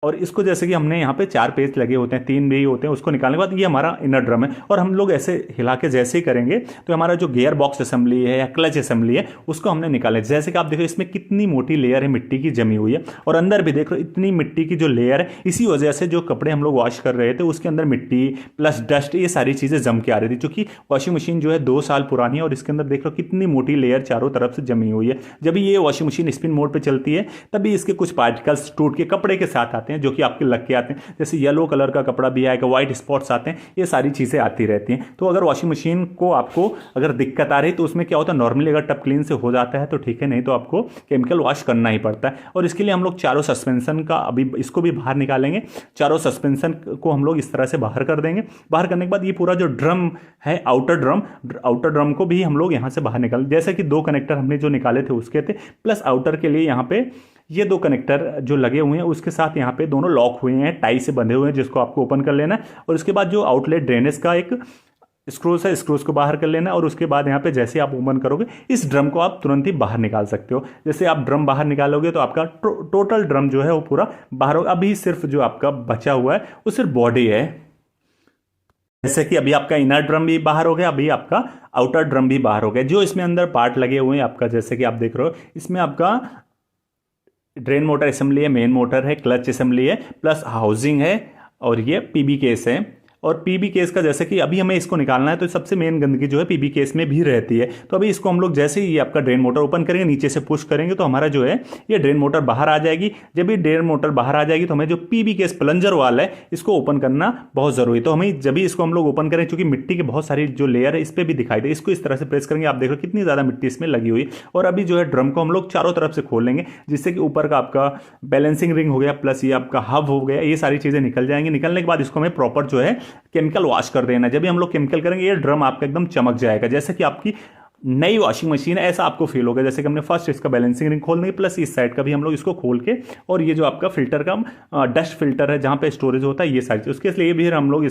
और इसको जैसे कि हमने यहाँ पे 4 पेच लगे होते हैं, 3 भी होते हैं, उसको निकालने के बाद ये हमारा इनर ड्रम है। और हम लोग ऐसे हिला के जैसे ही करेंगे तो हमारा जो गियर बॉक्स असेंबली है या क्लच असेंबली है उसको हमने निकाले। जैसे कि आप देखो इसमें कितनी मोटी लेयर है मिट्टी की जमी हुई है, और अंदर भी देखो इतनी मिट्टी की जो लेयर है, इसी वजह से जो कपड़े हम लोग वॉश कर रहे थे उसके अंदर मिट्टी प्लस डस्ट ये सारी चीज़ें जम के आ रही थी। क्योंकि वॉशिंग मशीन जो है 2 साल पुरानी है और इसके अंदर देख लो कितनी मोटी लेयर चारों तरफ से जमी हुई है। जब ये वॉशिंग मशीन स्पिन मोड पे चलती है तभी इसके कुछ पार्टिकल्स टूट के कपड़े के साथ आते हैं, जो कि आपके लग के आते हैं। जैसे येलो कलर का कपड़ा भी आएगा, व्हाइट स्पॉट्स आते हैं, ये सारी चीज़ें आती रहती हैं। तो अगर वॉशिंग मशीन को आपको अगर दिक्कत आ रही तो उसमें क्या होता है, नॉर्मली अगर टप क्लीन से हो जाता है तो ठीक है, नहीं तो आपको केमिकल वॉश करना ही पड़ता है। और इसके लिए हम लोग चारों सस्पेंशन का अभी इसको भी बाहर निकालेंगे। चारों सस्पेंशन को हम लोग इस तरह से बाहर कर देंगे। बाहर करने के बाद ये पूरा जो ड्रम है, आउटर ड्रम को भी हम लोग यहाँ से बाहर निकाल, जैसे कि 2 कनेक्टर हमने जो निकाले थे उसके थे, प्लस आउटर के लिए यहाँ पे ये 2 कनेक्टर जो लगे हुए हैं उसके साथ यहाँ पे दोनों लॉक हुए हैं, टाई से बंधे हुए हैं, जिसको आपको ओपन कर लेना है। और उसके बाद जो आउटलेट ड्रेनेज का एक स्क्रूज है, स्क्रूज को बाहर कर लेना है। और उसके बाद यहाँ पे जैसे आप ओपन करोगे इस ड्रम को आप तुरंत ही बाहर निकाल सकते हो। जैसे आप ड्रम बाहर निकालोगे तो आपका टोटल ड्रम जो है वो पूरा बाहर होगा। अभी सिर्फ जो आपका बचा हुआ है वो सिर्फ बॉडी है। जैसे कि अभी आपका इनर ड्रम भी बाहर हो गया, अभी आपका आउटर ड्रम भी बाहर हो गया। जो इसमें अंदर पार्ट लगे हुए हैं आपका, जैसे कि आप देख रहे हो, इसमें आपका ड्रेन मोटर असेंबली है, मेन मोटर है, क्लच असेंबली है, प्लस हाउसिंग है, और ये पीबी केस है। और पीबी केस का जैसे कि अभी हमें इसको निकालना है तो सबसे मेन गंदगी जो है पीबी केस में भी रहती है। तो अभी इसको हम लोग जैसे ही ये आपका ड्रेन मोटर ओपन करेंगे, नीचे से पुश करेंगे तो हमारा जो है ये ड्रेन मोटर बाहर आ जाएगी। जब ये ड्रेन मोटर बाहर आ जाएगी तो हमें जो पीबी केस प्लंजर वाला है इसको ओपन करना बहुत जरूरी है। तो हमें जब भी इसको हम लोग ओपन करें, क्योंकि मिट्टी की बहुत सारी जो लेयर है इस पर भी दिखाई दे, इसको इस तरह से प्रेस करेंगे, आप देखो कितनी ज़्यादा मिट्टी इसमें लगी हुई। और अभी जो है ड्रम को हम लोग चारों तरफ से खोल लेंगे, जिससे कि ऊपर का आपका बैलेंसिंग रिंग हो गया, प्लस ये आपका हब हो गया, ये सारी चीज़ें निकल जाएंगी। निकलने के बाद इसको हमें प्रॉपर जो है केमिकल वॉश कर देना। जब भी हम लोग केमिकल करेंगे ये ड्रम आपका एकदम चमक जाएगा, जैसे कि आपकी नई वॉशिंग मशीन है, ऐसा आपको फील होगा। जैसे कि हमने फर्स्ट इसका बैलेंसिंग रिंग खोलने प्लस इस साइड का भी हम लोग इसको खोल के, और ये जो आपका फिल्टर का डस्ट फिल्टर है जहां पे स्टोरेज होता है, ये सारी चीज, उसके लिए भी हम लोग